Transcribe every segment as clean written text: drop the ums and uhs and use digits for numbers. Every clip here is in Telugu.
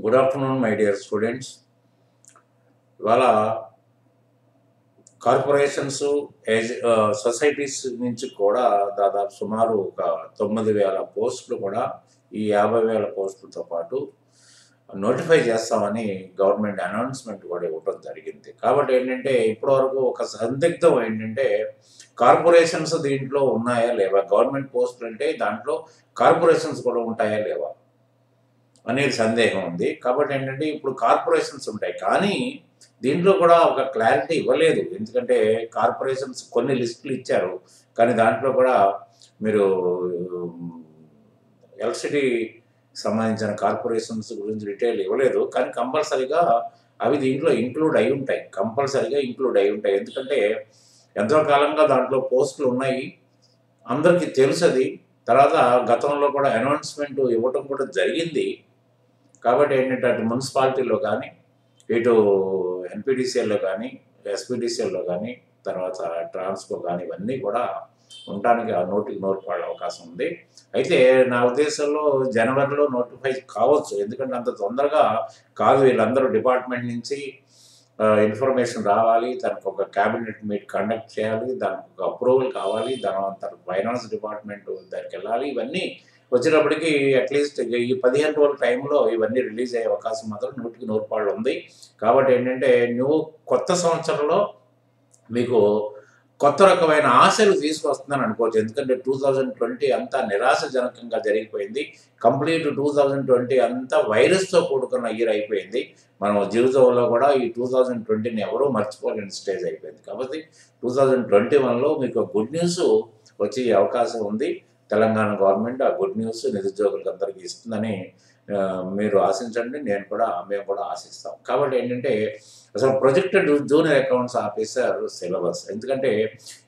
Good afternoon my dear students. ఇవాళ కార్పొరేషన్స్ సొసైటీస్ నుంచి కూడా దాదాపు సుమారు ఒక 9,000 పోస్టులు కూడా ఈ 50,000 పోస్టులతో పాటు నోటిఫై చేస్తామని గవర్నమెంట్ అనౌన్స్మెంట్ కూడా ఇవ్వడం జరిగింది. కాబట్టి ఏంటంటే ఇప్పటివరకు ఒక సందిగ్ధం ఏంటంటే కార్పొరేషన్స్ దీంట్లో ఉన్నాయా లేవా, గవర్నమెంట్ పోస్టులు అంటే దాంట్లో కార్పొరేషన్స్ కూడా ఉంటాయా లేవా అనేది సందేహం ఉంది. కాబట్టి ఏంటంటే ఇప్పుడు కార్పొరేషన్స్ ఉంటాయి, కానీ దీంట్లో కూడా ఒక క్లారిటీ ఇవ్వలేదు. ఎందుకంటే కార్పొరేషన్స్ కొన్ని లిస్టులు ఇచ్చారు, కానీ దాంట్లో కూడా మీరు ఎల్సిటీ సంబంధించిన కార్పొరేషన్స్ గురించి డీటెయిల్ ఇవ్వలేదు. కానీ కంపల్సరీగా అవి దీంట్లో ఇంక్లూడ్ అయి ఉంటాయి, కంపల్సరీగా ఇంక్లూడ్ అయి ఉంటాయి. ఎందుకంటే ఎంతో కాలంగా దాంట్లో పోస్టులు ఉన్నాయి, అందరికీ తెలుసు అది. తర్వాత గతంలో కూడా అనౌన్స్మెంట్ ఇవ్వటం కూడా జరిగింది. కాబట్టి ఏంటంటే అటు మున్సిపాలిటీలో కానీ, ఇటు ఎన్పిడిసిఎల్లో కానీ, ఎస్పిడిసిఎల్లో కానీ, తర్వాత ట్రాన్స్కో కానీ ఇవన్నీ కూడా ఉండటానికి ఆ నోటికి నోరు పడే అవకాశం ఉంది. అయితే నా ఉద్దేశంలో జనవరిలో నోటిఫై కావచ్చు, ఎందుకంటే అంత తొందరగా కాదు. వీళ్ళందరూ డిపార్ట్మెంట్ నుంచి ఇన్ఫర్మేషన్ రావాలి, దానికి ఒక క్యాబినెట్ మీట్ కండక్ట్ చేయాలి, దానికి ఒక అప్రూవల్ కావాలి, దాని ఫైనాన్స్ డిపార్ట్మెంట్ దగ్గరికి వెళ్ళాలి. ఇవన్నీ వచ్చేటప్పటికి అట్లీస్ట్ ఈ 15 రోజుల టైంలో ఇవన్నీ రిలీజ్ అయ్యే అవకాశం మాత్రం 100కి 100 ఉంది. కాబట్టి ఏంటంటే కొత్త సంవత్సరంలో మీకు కొత్త రకమైన ఆశలు తీసుకొస్తుందని అనుకోవచ్చు. ఎందుకంటే 2020 అంతా నిరాశజనకంగా జరిగిపోయింది. కంప్లీట్ 2020 అంతా వైరస్తో కూడుకున్న ఇయర్ అయిపోయింది. మనం జీవితంలో కూడా ఈ 2020ని ఎవరూ మర్చిపోలేని స్టేజ్ అయిపోయింది. కాబట్టి 2021లో మీకు గుడ్ న్యూస్ వచ్చే అవకాశం ఉంది. తెలంగాణ గవర్నమెంట్ ఆ గుడ్ న్యూస్ నిరుద్యోగులకు అందరికీ ఇస్తుందని మీరు ఆశించండి, మేము కూడా ఆశిస్తాం. కాబట్టి ఏంటంటే అసలు projected junior accounts officer syllabus, ఎందుకంటే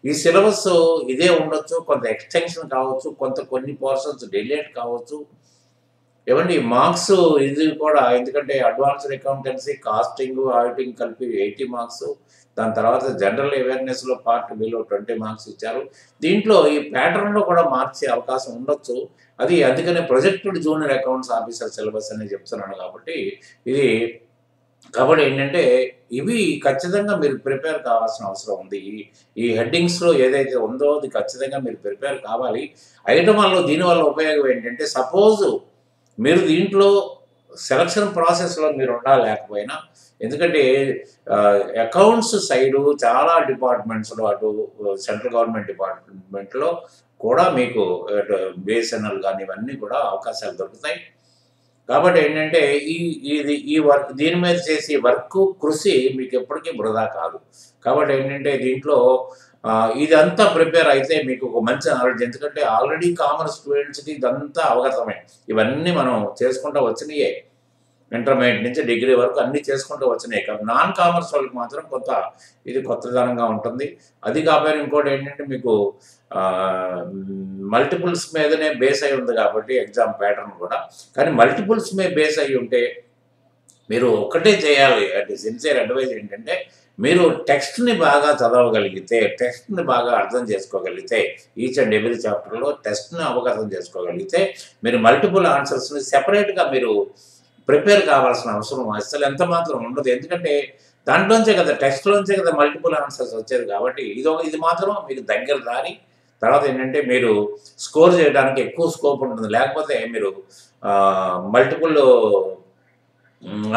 ఈ సిలబస్ ఇదే ఉండొచ్చు, కొంత ఎక్స్టెన్షన్ కావచ్చు, కొన్ని పోర్షన్స్ డిలేట్ కావచ్చు. ఏమండి మార్క్స్ ఇది కూడా, ఎందుకంటే అడ్వాన్స్డ్ అకౌంటెన్సీ, కాస్టింగ్, ఆడిటింగ్ కలిపి 80 మార్క్స్, దాని తర్వాత జనరల్ అవేర్నెస్లో పార్ట్ బిలో 20 మార్క్స్ ఇచ్చారు. దీంట్లో ఈ ప్యాటర్న్లో కూడా మార్చే అవకాశం ఉండొచ్చు. అందుకనే projected junior accounts officer syllabus అని చెప్తున్నాను. కాబట్టి ఏంటంటే ఇవి ఖచ్చితంగా మీరు ప్రిపేర్ కావాల్సిన అవసరం ఉంది. ఈ హెడ్డింగ్స్లో ఏదైతే ఉందో అది ఖచ్చితంగా మీరు ప్రిపేర్ కావాలి. ఐటమ్లో దీనివల్ల ఉపయోగం ఏంటంటే, సపోజ్ మీరు దీంట్లో సెలక్షన్ ప్రాసెస్లో మీరు లేకపోయినా, ఎందుకంటే అకౌంట్స్ సైడు చాలా డిపార్ట్మెంట్స్లో, అటు సెంట్రల్ గవర్నమెంట్ డిపార్ట్మెంట్లో కూడా మీకు బిఎస్ఎన్ఎల్ కానీ ఇవన్నీ కూడా అవకాశాలు దొరుకుతాయి. కాబట్టి ఏంటంటే ఈ వర్క్, దీని మీద చేసే వర్క్ కృషి మీకు ఎప్పటికీ వృధా కాదు. కాబట్టి ఏంటంటే దీంట్లో ఇదంతా ప్రిపేర్ అయితే మీకు ఒక మంచి నాలెడ్జ్. ఎందుకంటే ఆల్రెడీ కామర్స్ స్టూడెంట్స్కి ఇదంతా అవగతమే. ఇవన్నీ మనం చేసుకుంటూ వచ్చినాయే, ఇంటర్మీడియట్ నుంచి డిగ్రీ వరకు అన్నీ చేసుకుంటూ వచ్చినాయి. కానీ నాన్ కామర్స్ వాళ్ళకి మాత్రం ఇది కొత్తదనంగా ఉంటుంది. అది కాకపోయినా ఇంకోటి ఏంటంటే మీకు మల్టిపుల్స్ మీదనే బేస్ అయి ఉంది కాబట్టి ఎగ్జామ్ ప్యాటర్న్ కూడా. కానీ మల్టిపుల్స్ మీద బేస్ అయి ఉంటే మీరు ఒక్కటే చేయాలి. అంటే సిన్సియర్ అడ్వైజ్ ఏంటంటే, మీరు టెక్స్ట్ని బాగా చదవగలిగితే, టెక్స్ట్ని బాగా అర్థం చేసుకోగలిగితే, ఈచ్ అండ్ ఎవ్రీ చాప్టర్లో టెస్ట్ని అవగతం చేసుకోగలిగితే, మీరు మల్టిపుల్ ఆన్సర్స్ని సెపరేట్గా మీరు ప్రిపేర్ కావాల్సిన అవసరం అసలు ఎంత మాత్రం ఉండదు. ఎందుకంటే దాంట్లోంచే కదా, టెస్ట్లోంచే కదా మల్టిపుల్ ఆన్సర్స్ వచ్చేది. కాబట్టి ఇది మాత్రం మీకు దగ్గర దారి. తర్వాత ఏంటంటే మీరు స్కోర్ చేయడానికి ఎక్కువ స్కోప్ ఉంటుంది. లేకపోతే మీరు మల్టిపుల్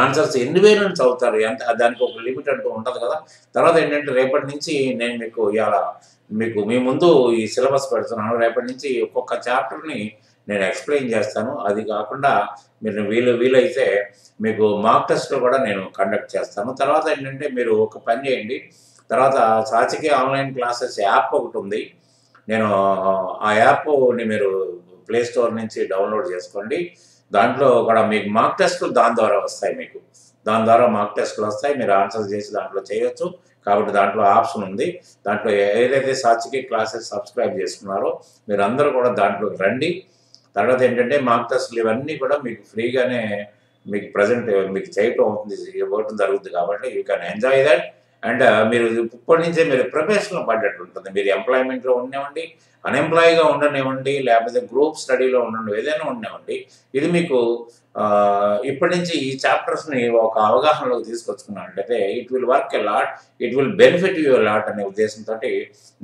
ఆన్సర్స్ ఎన్ని వేలు చదువుతారు, దానికి ఒక లిమిట్ అంటూ ఉంటుంది కదా. తర్వాత ఏంటంటే రేపటి నుంచి నేను మీకు మీ ముందు ఈ సిలబస్ పెడుతున్నాను. రేపటి నుంచి ఒక్కొక్క చాప్టర్ని నేను ఎక్స్ప్లెయిన్ చేస్తాను. అది కాకుండా మీరు వీలైతే మీకు మాక్ టెస్ట్లో కూడా నేను కండక్ట్ చేస్తాను. తర్వాత ఏంటంటే మీరు ఒక పని చేయండి, తర్వాత సాచికి ఆన్లైన్ క్లాసెస్ యాప్ ఒకటి ఉంది. నేను ఆ యాప్ని మీరు ప్లే స్టోర్ నుంచి డౌన్లోడ్ చేసుకోండి. దాంట్లో కూడా మీకు మాక్ టెస్టులు దాని ద్వారా వస్తాయి. దాని ద్వారా మాక్ టెస్టులు వస్తాయి, మీరు ఆన్సర్ చేసి దాంట్లో చేయొచ్చు. కాబట్టి దాంట్లో ఆప్షన్ ఉంది. దాంట్లో ఏదైతే సాచికి క్లాసెస్ సబ్స్క్రైబ్ చేసుకున్నారో మీరందరూ కూడా దాంట్లోకి రండి. తర్వాత ఏంటంటే మాక్ టెస్టులు ఇవన్నీ కూడా మీకు ఫ్రీగానే మీకు ప్రజెంట్ మీకు చేయటం అవుతుంది, ఇవ్వటం జరుగుతుంది. కాబట్టి you can enjoy that and మీరు ఇప్పటి నుంచే మీరు ప్రిపరేషన్లో పడ్డట్టు ఉంటుంది. మీరు ఎంప్లాయ్మెంట్లో ఉండనివ్వండి, అన్ఎంప్లాయీగా ఉండనివ్వండి, లేకపోతే గ్రూప్ స్టడీలో ఉండండి, ఏదైనా ఉండనివ్వండి. ఇది మీకు ఇప్పటి నుంచి ఈ చాప్టర్స్ని ఒక అవగాహనలోకి తీసుకొచ్చుకున్నట్లయితే it will work a lot, it will benefit you lot అనే ఉద్దేశంతో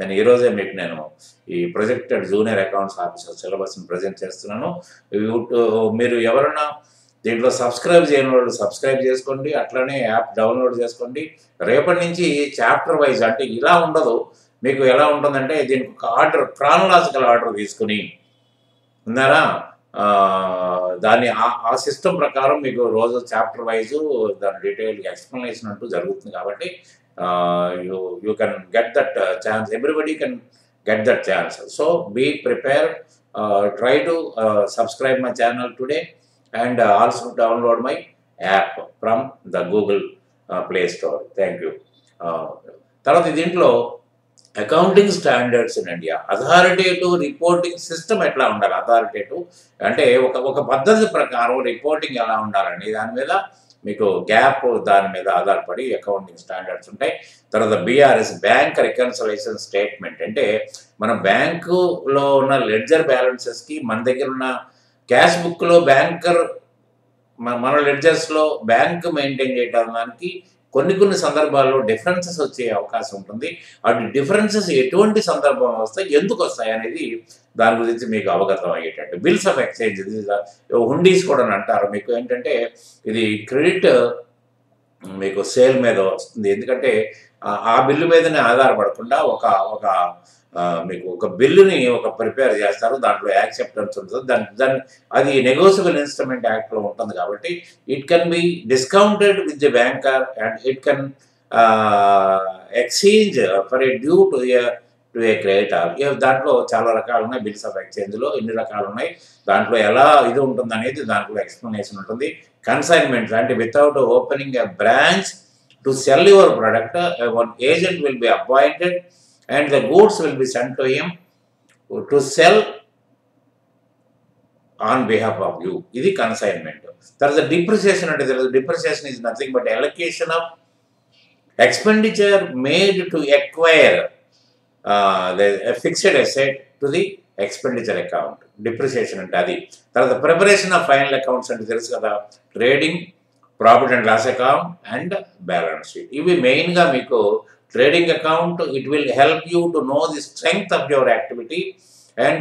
నేను ఈరోజే మీకు నేను ఈ ప్రొజెక్టెడ్ జూనియర్ అకౌంట్స్ ఆఫీసర్ సిలబస్ని ప్రజెంట్ చేస్తున్నాను. మీరు ఎవరన్నా దీంట్లో సబ్స్క్రైబ్ చేయని వాళ్ళు సబ్స్క్రైబ్ చేసుకోండి, అట్లనే యాప్ డౌన్లోడ్ చేసుకోండి. రేపటి నుంచి చాప్టర్ వైజ్ అంటే ఇలా ఉండదు, మీకు ఎలా ఉంటుందంటే దీనికి ఒక ఆర్డర్, క్రానలాజికల్ ఆర్డర్ తీసుకుని ఉన్నారా, దాన్ని ఆ సిస్టమ్ ప్రకారం మీకు రోజు చాప్టర్ వైజు దాని డీటెయిల్ ఎక్స్ప్లెనేషన్ అంటూ జరుగుతుంది. కాబట్టి you can get that chance, everybody can get that chance. So be prepared, try to subscribe my channel today and also download my app from the Google Play Store. Thank you. తర్వాత దీంట్లో accounting standards in India, authoritative reporting system ఎట్లా ఉండాలి, అథారిటేటివ్ అంటే ఒక పద్ధతి ప్రకారం రిపోర్టింగ్ ఎలా ఉండాలండి, దాని మీద మీకు గ్యాప్, దాని మీద ఆధారపడి అకౌంటింగ్ స్టాండర్డ్స్ ఉంటాయి. తర్వాత BRS, బ్యాంక్ రికన్సిలేషన్ స్టేట్మెంట్, అంటే మన బ్యాంకులో ఉన్న లెడ్జర్ బ్యాలెన్సెస్కి మన దగ్గర ఉన్న క్యాష్ బుక్లో బ్యాంకర్ మన లెడ్జర్స్లో బ్యాంక్ మెయింటైన్ చేయడానికి కొన్ని సందర్భాల్లో డిఫరెన్సెస్ వచ్చే అవకాశం ఉంటుంది. అటు డిఫరెన్సెస్ ఎటువంటి సందర్భం వస్తాయి, ఎందుకు వస్తాయి అనేది దాని గురించి మీకు అవగతం అయ్యేటట్టు. బిల్స్ ఆఫ్ ఎక్స్చేంజ్, హుండీస్ కూడా అంటారు. మీకు ఏంటంటే ఇది క్రెడిట్ మీకు సేల్ మీద వస్తుంది, ఎందుకంటే ఆ బిల్లు మీదనే ఆధారపడకుండా ఒక మీకు ఒక బిల్లుని ప్రిపేర్ చేస్తారు, దాంట్లో యాక్సెప్టెన్స్ ఉంటుంది, దాని అది నెగోషియబుల్ ఇన్స్ట్రుమెంట్ యాక్ట్లో ఉంటుంది. కాబట్టి it can be discounted with the banker and it can exchange for a due to A creditor. దాంట్లో చాలా రకాలు ఉన్నాయి, బిల్స్ ఆఫ్ ఎక్స్చేంజ్లో ఎన్ని రకాలు ఉన్నాయి, దాంట్లో ఎలా ఇది ఉంటుంది అనేది దాంట్లో ఎక్స్ప్లెనేషన్ ఉంటుంది. కన్సైన్మెంట్స్ అంటే without opening a branch to cell your product, one agent will be appointed and the goods will be sent to him to sell on behalf of you. This is consignment. There is a depreciation. Depreciation is nothing but allocation of expenditure made to acquire a fixed asset to the expenditure account. Depreciation and adi. There is the preparation of final accounts and there is trading, profit and loss account and balance sheet. Ivi main ga meeku trading account, it will help you to know the strength of your activity, and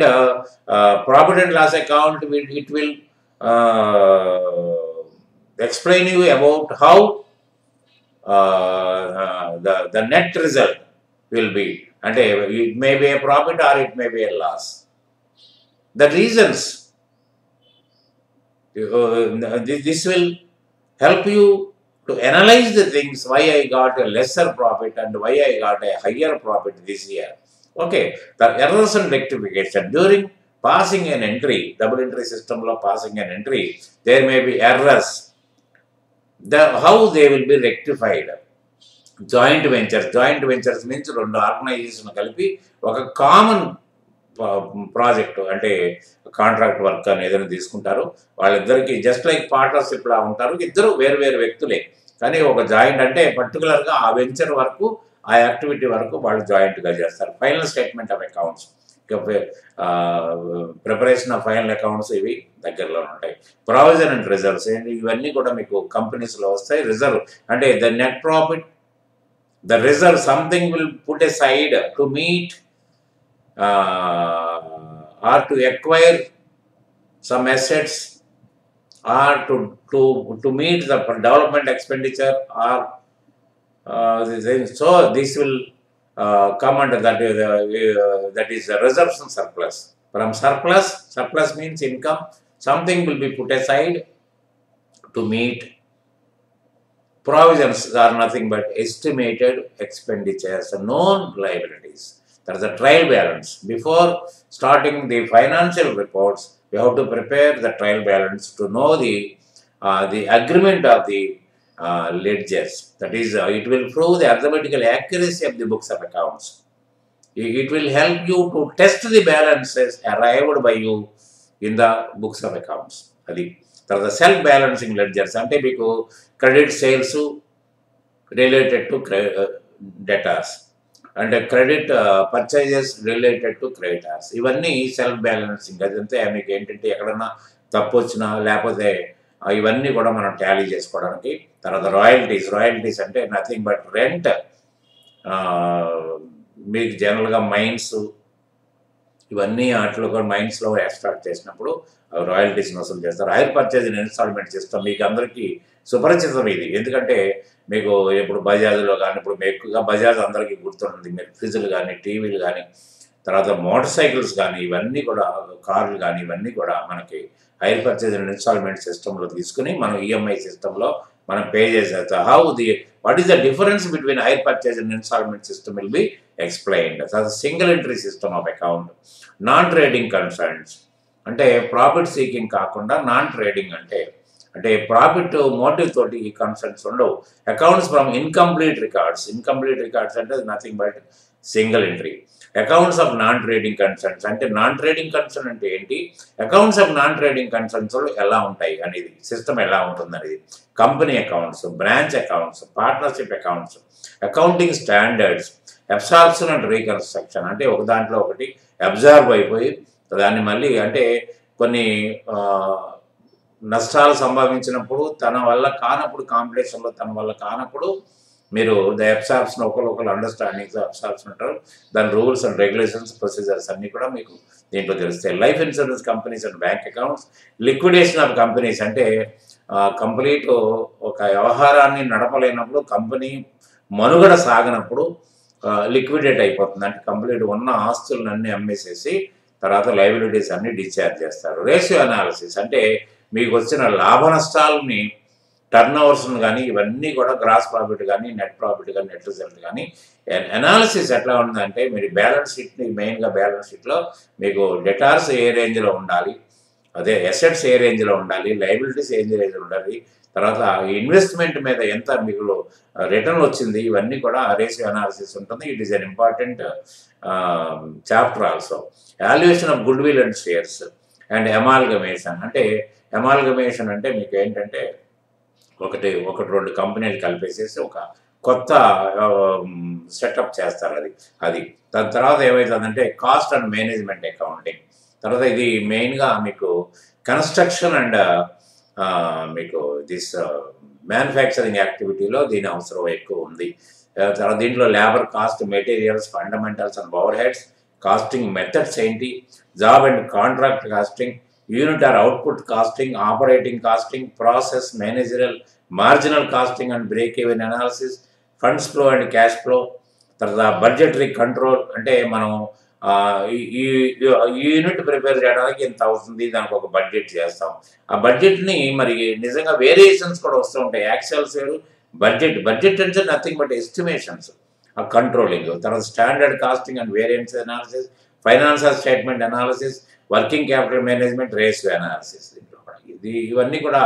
profit and loss account, it will explain you about how the net result will be, and it may be a profit or it may be a loss. The reasons, this will help you to analyze the things, why I got a lesser profit and why I got a higher profit this year. Okay, the errors and rectification during passing an entry, double entry system lo passing an entry, there may be errors. How they will be rectified. Joint ventures means rendu organization కలిపి ఒక కామన్ ప్రాజెక్ట్, అంటే కాంట్రాక్ట్ వర్క్ అని ఏదైనా తీసుకుంటారు, వాళ్ళిద్దరికి జస్ట్ లైక్ పార్ట్నర్షిప్ లా ఉంటారు, ఇద్దరు వేరు వ్యక్తులే, కానీ ఒక జాయింట్ అంటే పర్టికులర్గా ఆ వెంచర్ వరకు, ఆ యాక్టివిటీ వరకు వాళ్ళు జాయింట్గా చేస్తారు. Final statement of accounts, preparation of final accounts ఇవి దగ్గరలో ఉంటాయి. ప్రావిజన్ అండ్ రిజర్వ్స్, ఇవన్నీ కూడా మీకు కంపెనీస్లో వస్తాయి. రిజర్వ్ అంటే the net profit, the reserve something will put a side to meet or to acquire some assets, or to meet the development expenditure, or so this will come under that. That is the reserves and surplus. From surplus means income. Something will be put aside to meet. Provisions are nothing but estimated expenditures, known liabilities. There is a trial balance. Before starting the financial reports, we have to prepare the trial balance to know the agreement of the ledgers. That is, it will prove the arithmetical accuracy of the books of accounts. It will help you to test the balances arrived by you in the books of accounts. Adi. There is a self-balancing ledgers. Ante meeku credit sales related to debtors అంటే credit purchases related to creditors. ఇవన్నీ సెల్ఫ్ బ్యాలెన్సింగ్. అదంతే మీకు ఏంటంటే ఎక్కడన్నా తప్పు వచ్చినా లేకపోతే ఇవన్నీ కూడా మనం టాలీ చేసుకోవడానికి. తర్వాత రాయల్టీస్ అంటే నథింగ్ బట్ రెంట్. మీకు జనరల్గా మైన్స్ ఇవన్నీ వాటిలో కూడా మైన్స్లో ఎక్స్ట్రాక్ట్ చేసినప్పుడు రాయల్టీస్ని వసూలు చేస్తారు. హైర్ పర్చేజ్ ఇన్స్టాల్మెంట్ సిస్టమ్ మీకు అందరికీ సుపరిచితం ఇది. ఎందుకంటే మీకు ఇప్పుడు బజాజ్లో కానీ, ఇప్పుడు ఎక్కువగా బజాజ్ అందరికీ గుర్తుంది. మీరు ఫ్రిడ్జ్లు కానీ, టీవీలు కానీ, తర్వాత మోటార్ సైకిల్స్ కానీ, ఇవన్నీ కూడా కార్లు కానీ, ఇవన్నీ కూడా మనకి హైర్ పర్చేజ్ అండ్ ఇన్స్టాల్మెంట్ సిస్టంలో తీసుకుని మనం ఈఎంఐ సిస్టంలో మనం పే చేసేస్తాం. What is the difference between hire purchase and installment system will be explained. Single entry system of account. Non trading concerns అంటే ప్రాఫిట్ సీకింగ్ కాకుండా నాన్ ట్రేడింగ్ అంటే ప్రాఫిట్ మోటివ్ తోటి ఈ కన్సర్న్స్ ఉండవు. అకౌంట్స్ ఫ్రమ్ ఇన్కంప్లీట్ రికార్డ్స్ అంటే nothing but single entry. Accounts of non trading concerns అంటే నాన్ ట్రేడింగ్ కన్సర్న్ అంటే ఏంటి, accounts of non trading concerns ఎలా ఉంటాయి అనేది, సిస్టమ్ ఎలా ఉంటుంది అనేది. Company accounts, branch accounts, partnership accounts, accounting standards, absorption and reconstruction అంటే ఒక దాంట్లో ఒకటి అబ్జార్బ్ అయిపోయి దాన్ని మళ్ళీ అంటే కొన్ని నష్టాలు సంభవించినప్పుడు తన వల్ల కానప్పుడు, కాంపిటీషన్లో తన వల్ల కానప్పుడు మీరు ద అబ్సార్ప్షన్ ఒకరు అండర్స్టాండింగ్స్ అబ్సార్ప్షన్ అంటారు. దాని రూల్స్ అండ్ రెగ్యులేషన్స్, ప్రొసీజర్స్ అన్నీ కూడా మీకు దీంట్లో తెలుస్తాయి. Life insurance companies and bank accounts. Liquidation of companies అంటే కంప్లీట్ ఒక వ్యవహారాన్ని నడపలేనప్పుడు, కంపెనీ మనుగడ సాగనప్పుడు లిక్విడేట్ అయిపోతుంది. అంటే కంప్లీట్ ఉన్న ఆస్తులను అన్నీ అమ్మేసేసి తర్వాత లయబిలిటీస్ అన్నీ డిశ్చార్జ్ చేస్తారు. రేషియో అనాలిసిస్ అంటే మీకు వచ్చిన లాభ నష్టాలని, టర్న్ ఓవర్స్ను కానీ, ఇవన్నీ కూడా గ్రాస్ ప్రాఫిట్ కానీ, నెట్ ప్రాఫిట్ కానీ, నెట్ రిజల్ట్ కానీ అనాలిసిస్ ఎట్లా ఉందంటే మీరు బ్యాలెన్స్ షీట్ని మెయిన్గా బ్యాలెన్స్ షీట్లో మీకు డెటార్స్ ఏ రేంజ్లో ఉండాలి, అదే అసెట్స్ ఏ రేంజ్లో ఉండాలి, లయబిలిటీస్ ఏ రేంజ్లో ఉండాలి, తర్వాత ఇన్వెస్ట్మెంట్ మీద ఎంత మీకు రిటర్న్ వచ్చింది, ఇవన్నీ కూడా రేషియో అనాలిసిస్ ఉంటుంది. It is an important chapter also. Valuation of good will and shares and amalgamation అంటే మీకు ఏంటంటే ఒకటి రెండు కంపెనీలు కలిపేసేసి ఒక కొత్త సెటప్ చేస్తారు. అది దాని తర్వాత ఏమవుతుందంటే కాస్ట్ అండ్ మేనేజ్మెంట్ అకౌంటింగ్. తర్వాత ఇది మెయిన్గా మీకు కన్స్ట్రక్షన్ అండ్ మీకు దిస్ మ్యానుఫ్యాక్చరింగ్ యాక్టివిటీలో దీని అవసరం ఎక్కువ ఉంది. తర్వాత దీంట్లో labour cost, materials, fundamentals and overheads, costing methods ఏంటి, job and contract costing, unit or output costing, operating costing, process, managerial, marginal costing and break even analysis, funds flow and cash flow. తర్వాత బడ్జెటరీ కంట్రోల్ అంటే మనం ఈ యూనిట్ ప్రిపేర్ చేయడానికి ఎంత అవుతుంది, దానికి ఒక బడ్జెట్ చేస్తాం. ఆ బడ్జెట్ని మరి నిజంగా వేరియేషన్స్ కూడా వస్తూ ఉంటాయి. యాక్చువల్స్ వేరు, బడ్జెట్ అంటే నథింగ్ బట్ ఎస్టిమేషన్స్, ఆ కంట్రోలింగ్. తర్వాత standard costing and variance analysis, financial statement analysis, working capital management, ratio analysis. ఇవన్నీ కూడా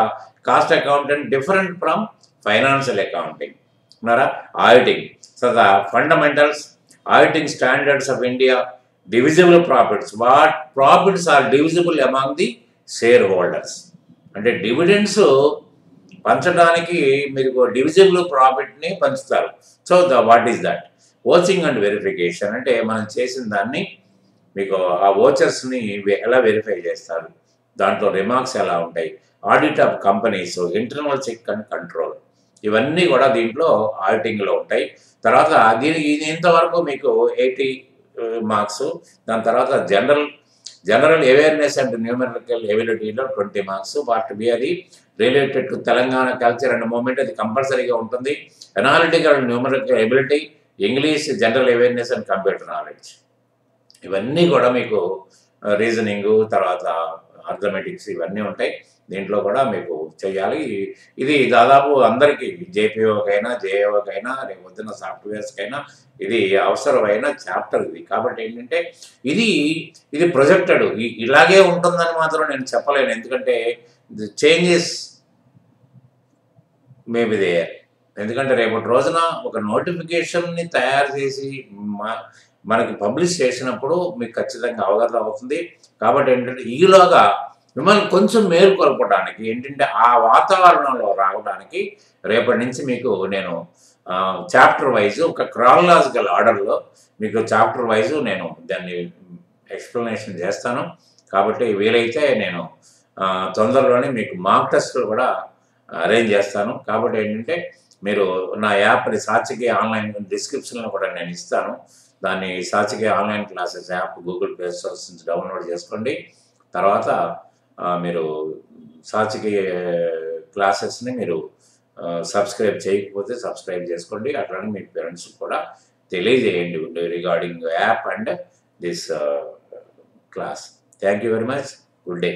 cost accountant different from financial accounting. ఉన్నారా? ఆడిటింగ్, తర్వాత fundamentals, auditing standards of India, divisible profits, what profits are divisible among the shareholders. అంటే డివిడెండ్స్ పంచడానికి మీరు డివిజిబుల్ ప్రాఫిట్ని పంచుతారు. So what is that? Vouching and verification అంటే మనం చేసిన దాన్ని మీకు ఆ ఓచర్స్ని ఎలా వెరిఫై చేస్తారు, దాంట్లో రిమార్క్స్ ఎలా ఉంటాయి, audit of companies, internal check and control, ఇవన్నీ కూడా దీంట్లో ఆడిటింగ్లో ఉంటాయి. తర్వాత ఇది ఇంతవరకు మీకు 80 మార్క్స్. దాని తర్వాత జనరల్ అవేర్నెస్ అండ్ న్యూమరికల్ ఎబిలిటీలో 20 మార్క్స్. పార్ట్ బి అది related to Telangana culture and movement, అది కంపల్సరీగా ఉంటుంది. Analytical and numerical ability, English, general awareness and computer knowledge, ఇవన్నీ కూడా మీకు రీజనింగు, తర్వాత అర్థమెటిక్స్, ఇవన్నీ ఉంటాయి. దీంట్లో కూడా మీకు చేయాలి. ఇది దాదాపు అందరికీ జేపీఓకైనా, జేఏఓకైనా, రేపు పొద్దున్న సాఫ్ట్వేర్స్కైనా ఇది అవసరమైన చాప్టర్ ఇది. కాబట్టి ఏంటంటే ఇది ప్రొజెక్టెడ్, ఇలాగే ఉంటుందని మాత్రం నేను చెప్పలేను. ఎందుకంటే చేంజెస్ మేబీ దేర్. ఎందుకంటే రేపటి రోజున ఒక నోటిఫికేషన్ని తయారు చేసి మనకి పబ్లిష్ చేసినప్పుడు మీకు ఖచ్చితంగా అవగాహన అవుతుంది. కాబట్టి ఏంటంటే ఈలోగా మిమ్మల్ని కొంచెం మేలుకొల్పడానికి ఏంటంటే ఆ వాతావరణంలో రావడానికి రేపటి నుంచి మీకు నేను చాప్టర్ వైజ్ ఒక క్రానలాజికల్ ఆర్డర్లో మీకు చాప్టర్ వైజ్ నేను దాన్ని ఎక్స్ప్లెనేషన్ చేస్తాను. కాబట్టి వీలైతే నేను తొందరలోనే మీకు మాక్ టెస్ట్లు కూడా అరేంజ్ చేస్తాను. కాబట్టి ఏంటంటే మీరు నా యాప్ని సాత్వికి ఆన్లైన్ డిస్క్రిప్షన్లో కూడా నేను ఇస్తాను. దాన్ని సాత్వికి online classes app Google Play stores నుంచి డౌన్లోడ్ చేసుకోండి. తర్వాత మీరు సాత్వికి క్లాసెస్ని మీరు సబ్స్క్రైబ్ చేయకపోతే సబ్స్క్రైబ్ చేసుకోండి. అట్లానే మీ పేరెంట్స్ కూడా తెలియజేయండి regarding app and this class. Thank you very much. Good day.